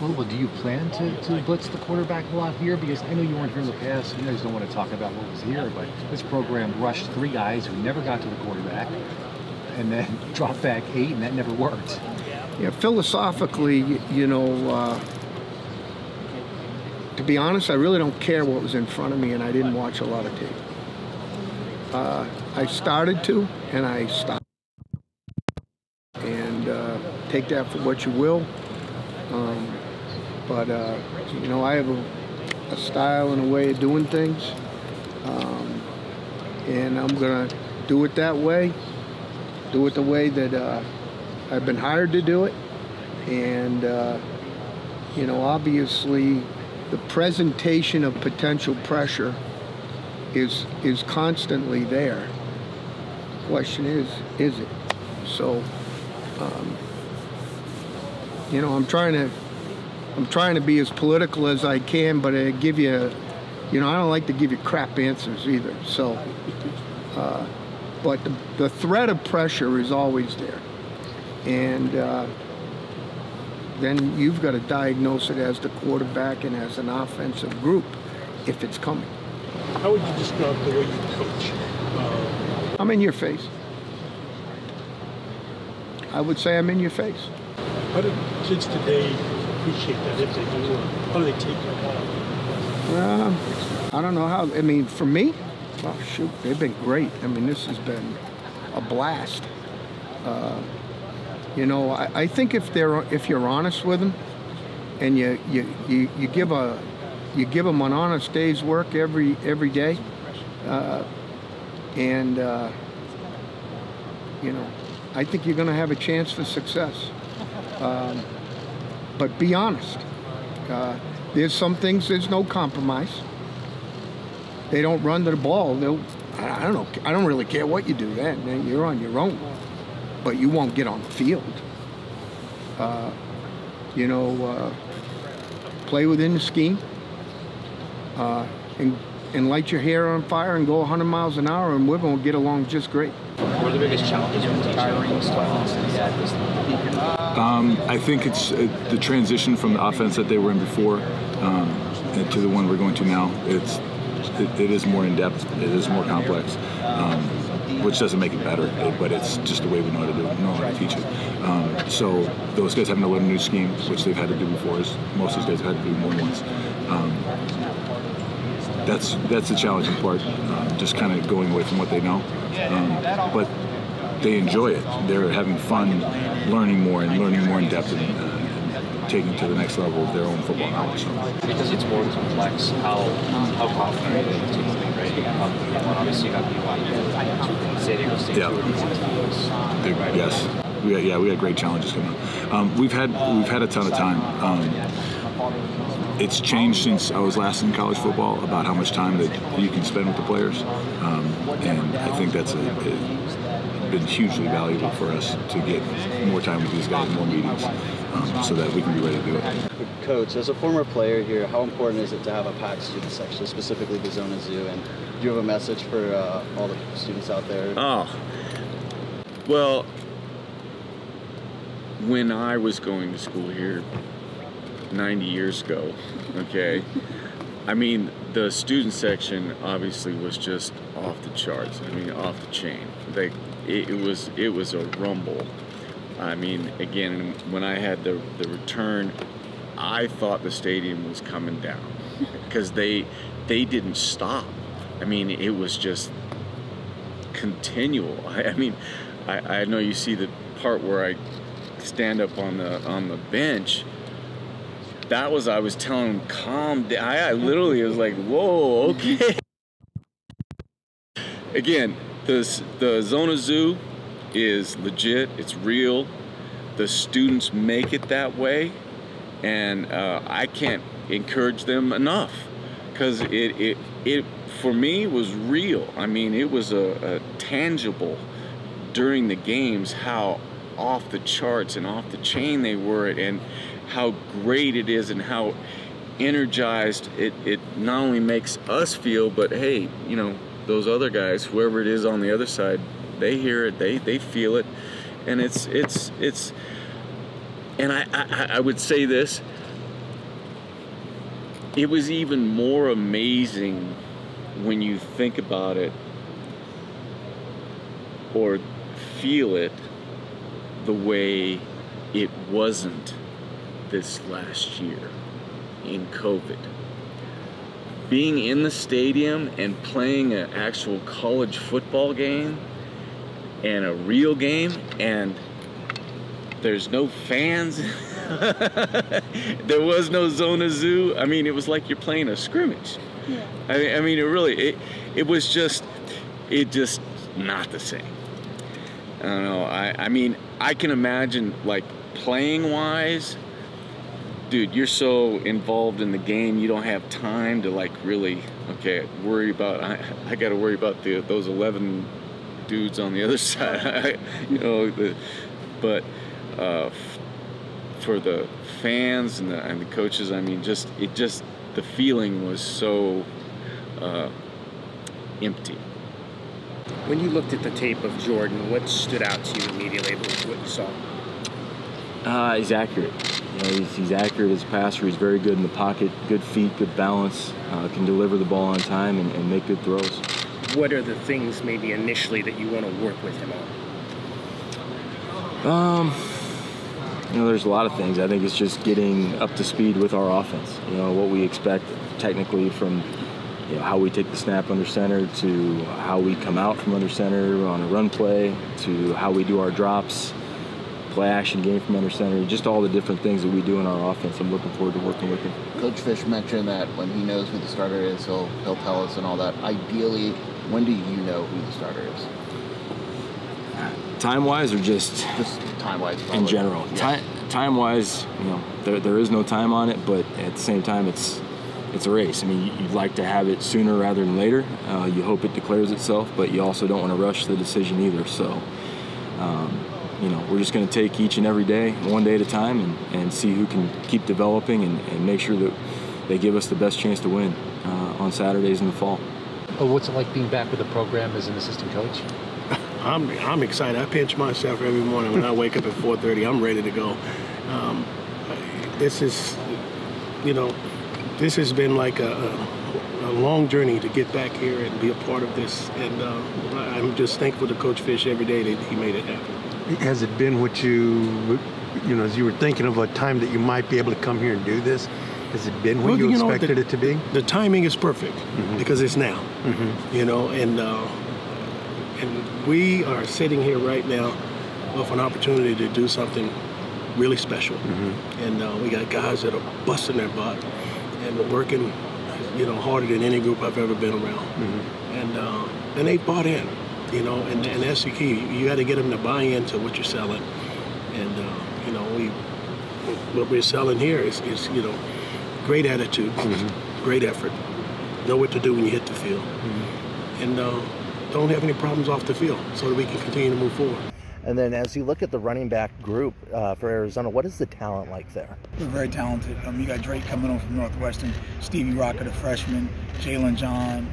little bit, do you plan to blitz the quarterback a lot here? Because I know you weren't here in the past. You guys don't want to talk about what was here, but this program rushed 3 guys who never got to the quarterback and then dropped back 8, and that never worked. Yeah, philosophically, you know, to be honest, I really don't care what was in front of me, and I didn't watch a lot of tape. I started to, and I stopped. And take that for what you will. But you know, I have a style and a way of doing things, and I'm gonna do it that way. Do it the way that I've been hired to do it. And you know, obviously, the presentation of potential pressure is constantly there. The question is it? So. You know, I'm trying to be as political as I can, but I give you, you know, I don't like to give you crap answers either. So, but the threat of pressure is always there, and then you've got to diagnose it as the quarterback and as an offensive group if it's coming. How would you describe the way you coach? I'm in your face. I would say I'm in your face. How do kids today appreciate that, if they do? How do they take it? I don't know how. I mean, for me, oh shoot, they've been great. I mean, this has been a blast. You know, I think if you're honest with them, and you give them an honest day's work every day, and you know, I think you're going to have a chance for success. But be honest. There's some things, there's no compromise. They don't run to the ball. I don't know. I don't really care what you do then. You're on your own. But you won't get on the field. You know, play within the scheme. And light your hair on fire and go 100 miles an hour, and we're going to get along just great. What are the biggest challenges with retiring styles? I think it's the transition from the offense that they were in before to the one we're going to now. It is more in depth. It is more complex, which doesn't make it better, but it's just the way we know how to do it, know how to teach it. So those guys having to learn a new scheme, which they've had to do before. Most of these guys have had to do more than once. That's the challenging part, just kind of going away from what they know. But they enjoy it. They're having fun learning more in depth and taking to the next level of their own football knowledge. So. Because it's more complex, how confident are you to be ready? Obviously, you got BYU, San Diego State. Yeah. Yes. We had great challenges coming up. We've had a ton of time. It's changed since I was last in college football about how much time that you can spend with the players, and I think that's been hugely valuable for us to get more time with these guys, more meetings, so that we can be ready to do it. Coach, as a former player here, how important is it to have a packed student section, specifically the Zona Zoo, and do you have a message for all the students out there? Oh, well, when I was going to school here 90 years ago, okay, I mean, the student section obviously was just off the charts. I mean, off the chain. Like, it was a rumble. I mean, again, when I had the return, I thought the stadium was coming down because they didn't stop. I mean, it was just continual. I mean, I know you see the part where I stand up on the bench. That was, I was telling him, calm down. I literally was like, whoa, okay. Again, the Zona Zoo is legit. It's real. The students make it that way, and I can't encourage them enough, because it for me was real. I mean, it was a tangible during the games how off the charts and off the chain they were, and how great it is and how energized it not only makes us feel, but hey, you know, those other guys, whoever it is on the other side, they hear it, they feel it, and it's and I would say this, it was even more amazing when you think about it or feel it the way it wasn't this last year in COVID. Being in the stadium and playing an actual college football game and a real game, and there's no fans. There was no Zona Zoo. I mean, it was like you're playing a scrimmage. Yeah. I mean, it was just not the same. I don't know. I mean, I can imagine, like, playing wise, dude, you're so involved in the game, you don't have time to, like, really, worry about, I got to worry about those 11 dudes on the other side, but for the fans and the coaches, I mean, the feeling was so empty. When you looked at the tape of Jordan, what stood out to you immediately with what you saw? He's accurate. He's accurate as a passer. He's very good in the pocket, good feet, good balance, can deliver the ball on time and make good throws. What are the things maybe initially that you want to work with him on? There's a lot of things. I think it's just getting up to speed with our offense. What we expect technically from how we take the snap under center to how we come out from under center on a run play to how we do our drops, play action game from under center, just all the different things that we do in our offense. I'm looking forward to working with him. Coach Fish mentioned that when he knows who the starter is, he'll tell us and all that. Ideally, when do you know who the starter is? Time-wise or just time-wise? In general. Yeah. Time-wise, there is no time on it, but at the same time, it's a race. I mean, you'd like to have it sooner rather than later. You hope it declares itself, but you also don't want to rush the decision either. So, we're just going to take each and every day, one day at a time, and see who can keep developing and make sure that they give us the best chance to win on Saturdays in the fall. Well, what's it like being back with the program as an assistant coach? I'm excited. I pinch myself every morning when I wake up at 4:30. I'm ready to go. This has been like a long journey to get back here and be a part of this. And I'm just thankful to Coach Fish every day that he made it happen. Has it been what as you were thinking of a time that you might be able to come here and do this? Has it been what you expected it to be? The timing is perfect because it's now. And we are sitting here right now with an opportunity to do something really special. And we got guys that are busting their butt and working, harder than any group I've ever been around. And they bought in, and that's the key. You got to get them to buy into what you're selling. And, what we're selling here is great attitude, great effort, know what to do when you hit the field. And don't have any problems off the field so that we can continue to move forward. And then as you look at the running back group for Arizona, what is the talent like there? We're very talented. You got Drake coming on from Northwestern, Stevie Rocker, the freshman, Jalen John.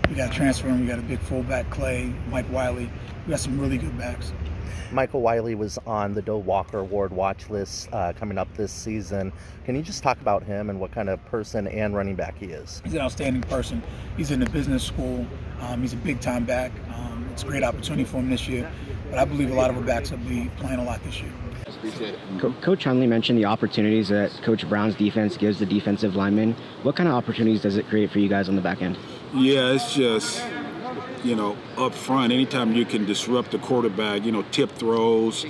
We got a transfer, and we got a big fullback, Clay, Mike Wiley. We got some really good backs. Michael Wiley was on the Dewayne Walker Award watch list coming up this season. Can you just talk about him and what kind of person and running back he is? He's an outstanding person. He's in the business school. He's a big-time back. It's a great opportunity for him this year. But I believe a lot of our backs will be playing a lot this year. Appreciate it. Coach Hunley mentioned the opportunities that Coach Brown's defense gives the defensive linemen. What kind of opportunities does it create for you guys on the back end? Yeah, it's just, up front, anytime you can disrupt the quarterback, tip throws,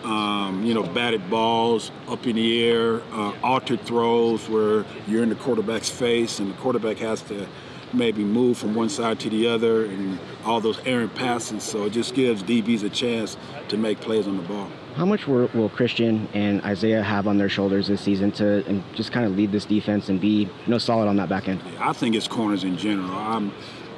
batted balls up in the air, altered throws where you're in the quarterback's face and the quarterback has to maybe move from one side to the other and all those errant passes. So it just gives DBs a chance to make plays on the ball. How much will Christian and Isaiah have on their shoulders this season to just kind of lead this defense and be solid on that back end? I think it's corners in general.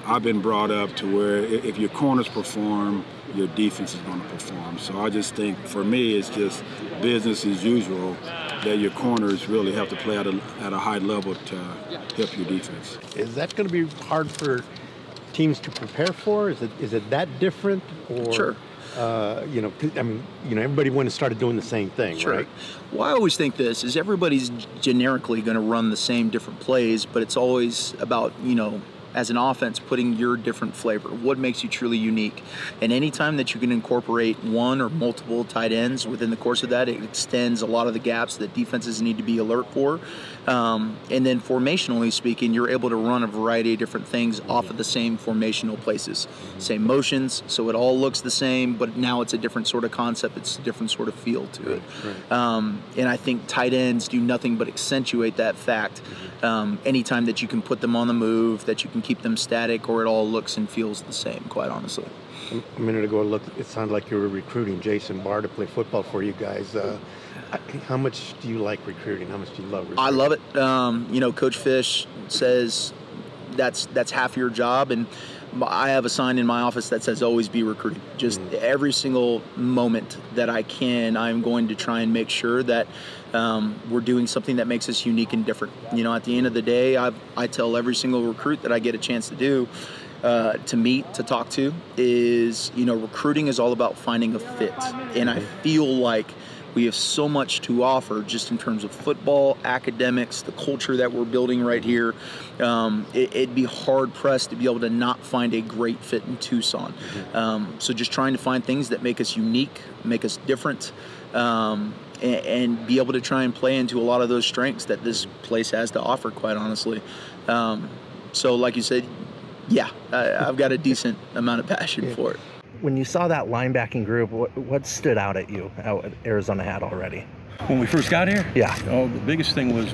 I've been brought up to where if your corners perform, your defense is going to perform. So I just think for me it's just business as usual that your corners really have to play at a high level to help your defense. Is that going to be hard for teams to prepare for? Is it that different? Or, sure. You know, I mean, you know, everybody went and started doing the same thing, sure. right? Well, I always think this is everybody's generically going to run the same different plays, but it's always about, you know, as an offense, putting your different flavor. What makes you truly unique? And anytime that you can incorporate one or multiple tight ends within the course of that, it extends a lot of the gaps that defenses need to be alert for. And then formationally speaking, you're able to run a variety of different things off of the same formational places, same motions, so it all looks the same, but now it's a different sort of concept, it's a different sort of feel to it. And I think tight ends do nothing but accentuate that fact. Anytime that you can put them on the move, that you can keep them static, or it all looks and feels the same, quite honestly. A minute ago, it sounded like you were recruiting Jason Barr to play football for you guys. How much do you like recruiting? How much do you love recruiting? I love it. You know, Coach Fish says that's half your job, and I have a sign in my office that says always be recruiting. Just every single moment that I can, I'm going to try and make sure that we're doing something that makes us unique and different. You know, at the end of the day, I tell every single recruit that I get a chance to do, to meet, to talk to, is, you know, recruiting is all about finding a fit. And I feel like we have so much to offer just in terms of football, academics, the culture that we're building right here. It'd be hard-pressed to be able to not find a great fit in Tucson. So just trying to find things that make us unique, make us different, and be able to try and play into a lot of those strengths that this place has to offer, quite honestly. So like you said, yeah, I've got a decent amount of passion for it. When you saw that linebacking group, what stood out at you out Arizona had already? When we first got here? Yeah. Oh, the biggest thing was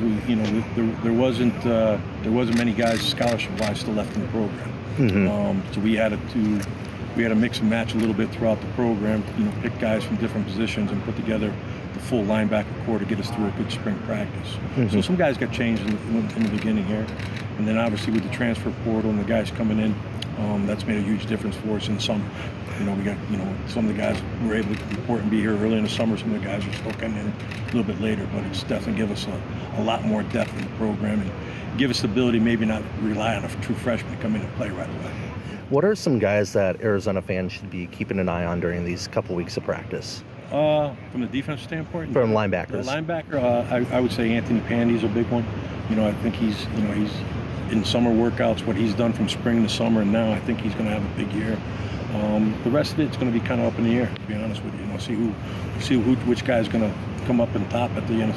there wasn't many guys scholarship-wise still left in the program. So we had to mix and match a little bit throughout the program. You know, pick guys from different positions and put together the full linebacker core to get us through a good spring practice. So some guys got changed in the beginning here, and then obviously with the transfer portal and the guys coming in, that's made a huge difference for us. In some, you know, we got, you know, some of the guys were able to report and be here early in the summer. Some of the guys are still coming in a little bit later, but it's definitely give us a lot more depth in the program and give us the ability maybe not rely on a true freshman to come in and play right away. What are some guys that Arizona fans should be keeping an eye on during these couple weeks of practice? From the defensive standpoint? From linebackers. Linebacker, I would say Anthony Pandy's a big one. You know, I think he's in summer workouts, what he's done from spring to summer, and now I think he's going to have a big year. The rest of it's going to be kind of up in the air, to be honest with you. You know, which guy's going to come up and top at the end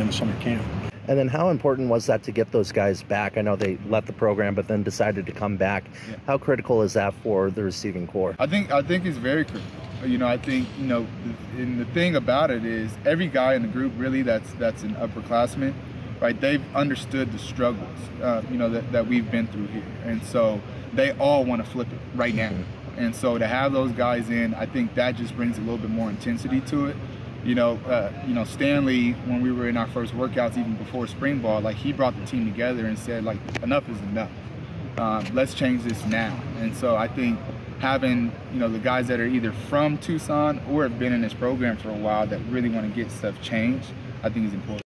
of summer camp. And then how important was that to get those guys back? I know they left the program, but then decided to come back. Yeah. How critical is that for the receiving core? I think it's very critical. You know, I think, you know, and the thing about it is every guy in the group really that's an upperclassman, right? They've understood the struggles, you know, that we've been through here, and so they all want to flip it right now. And so to have those guys in, I think that just brings a little bit more intensity to it. You know, Stanley, when we were in our first workouts, even before spring ball, like, he brought the team together and said, like, enough is enough. Let's change this now. And so I think having, you know, the guys that are either from Tucson or have been in this program for a while that really want to get stuff changed, I think is important.